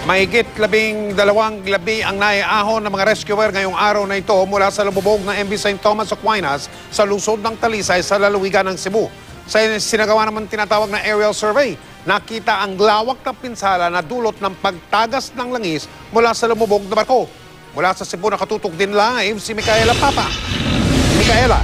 Mahigit 12 gabi ang naiahon ng mga rescuer ngayong araw na ito mula sa lumubog ng MV St. Thomas Aquinas sa lungsod ng Talisay sa lalawigan ng Cebu. Sa sinagawa naman tinatawag na aerial survey, nakita ang lawak na pinsala na dulot ng pagtagas ng langis mula sa lumubog na barko. Mula sa Cebu nakatutok din live si Micaela Papa. Micaela.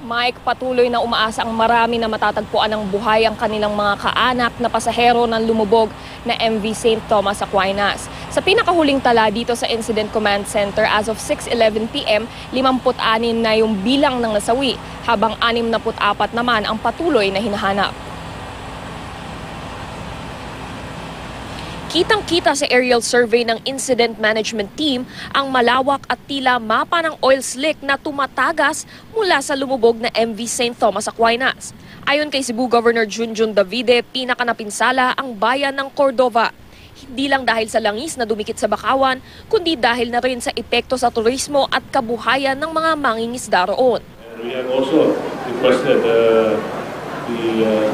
Mike, patuloy na umaasa ang marami na matatagpuan ng buhay ang kanilang mga kaanak na pasahero ng lumubog na MV St. Thomas Aquinas. Sa pinakahuling tala dito sa Incident Command Center as of 6:11 p.m., 56 na yung bilang ng nasawi, habang 64 naman ang patuloy na hinahanap. Kitang-kita sa aerial survey ng Incident Management Team ang malawak at tila mapa ng oil slick na tumatagas mula sa lumubog na MV St. Thomas Aquinas. Ayon kay Cebu Governor Junjun Davide, pinakanapinsala ang bayan ng Cordova. Hindi lang dahil sa langis na dumikit sa bakawan, kundi dahil na rin sa epekto sa turismo at kabuhayan ng mga mangingisda roon. We have also requested the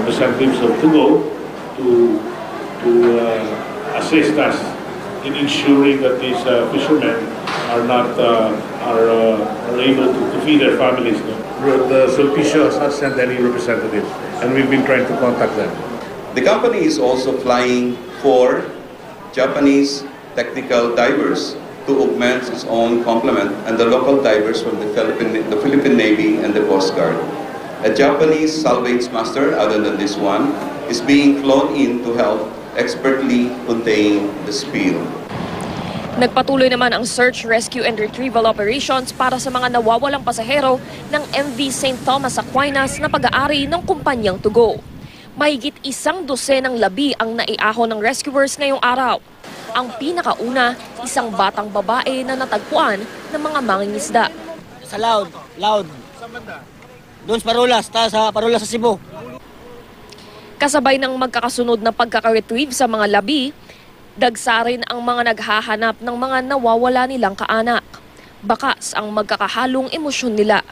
representatives of Tugo to assist us in ensuring that these fishermen are able to feed their families. The Sulpicio has not sent any representatives, and we've been trying to contact them. The company is also flying 4 Japanese technical divers to augment its own complement and the local divers from the Philippine Navy and the Coast Guard. A Japanese salvage master, other than this one, is being flown in to help expertly contain the spill. Nagpatuloy naman ang search, rescue and retrieval operations para sa mga nawawalang pasahero ng MV St. Thomas Aquinas na pag-aari ng kumpanyang Tugo. Mahigit 12 labi ang naiahon ng rescuers ngayong araw. Ang pinakauna, isang batang babae na natagpuan ng mga mangingisda. Sa Loud. Doon sa Parolas sa Cebu. Kasabay ng magkakasunod na pagkaka-retrieve sa mga labi, dagsa rin ang mga naghahanap ng mga nawawala nilang kaanak. Bakas ang magkakahalong emosyon nila.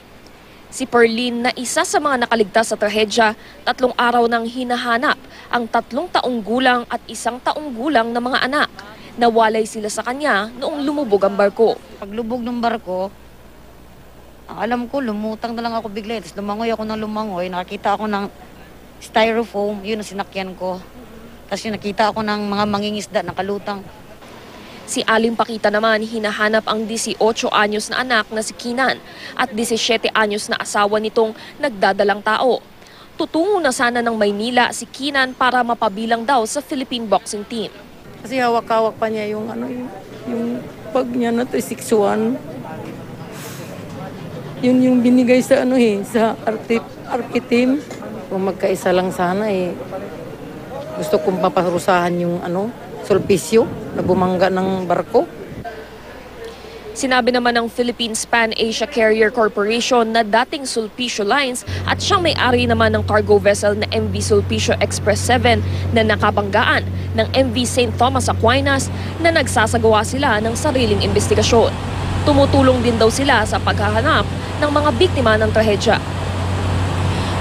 Si Perlin na isa sa mga nakaligtas sa trahedya, 3 araw nang hinahanap ang 3 taong gulang at 1 taong gulang na mga anak. Nawalay sila sa kanya noong lumubog ang barko. Paglubog ng barko, ang alam ko, lumutang na lang ako bigla. Tapos lumangoy ako ng lumangoy, nakakita ako ng styrofoam, yun ang sinakyan ko. Tapos yung nakita ako ng mga mangingisda nakalutang. Si Aling Pakita naman, hinahanap ang 18 anyos na anak na si Kinan at 17 anyos na asawa nitong nagdadalang tao. Tutungo na sana ng Maynila si Kinan para mapabilang daw sa Philippine Boxing Team. Kasi hawak-hawak pa niya yung pag niya na 361. Yun yung binigay sa sa RP team. Kung magkaisa lang sana gusto kong paparusahan yung Sulpicio na bumangga ng barko. Sinabi naman ng Philippine Pan Asia Carrier Corporation na dating Sulpicio Lines at siyang may-ari naman ng cargo vessel na MV Sulpicio Express 7 na nakabanggaan ng MV St. Thomas Aquinas na nagsasagawa sila ng sariling investigasyon. Tumutulong din daw sila sa paghahanap ng mga biktima ng trahedya.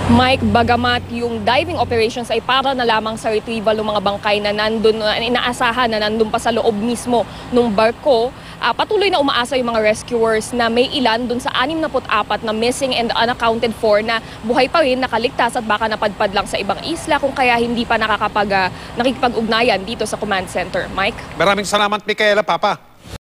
Mike, bagamat yung diving operations ay para na lamang sa retrieval ng mga bangkay na nandun, inaasahan na nandun pa sa loob mismo ng barko, patuloy na umaasa yung mga rescuers na may ilan dun sa 64 na missing and unaccounted for na buhay pa rin, nakaligtas at baka napadpad lang sa ibang isla kung kaya hindi pa nakikipag-ugnayan dito sa command center. Mike? Maraming salamat, Micaela Papa.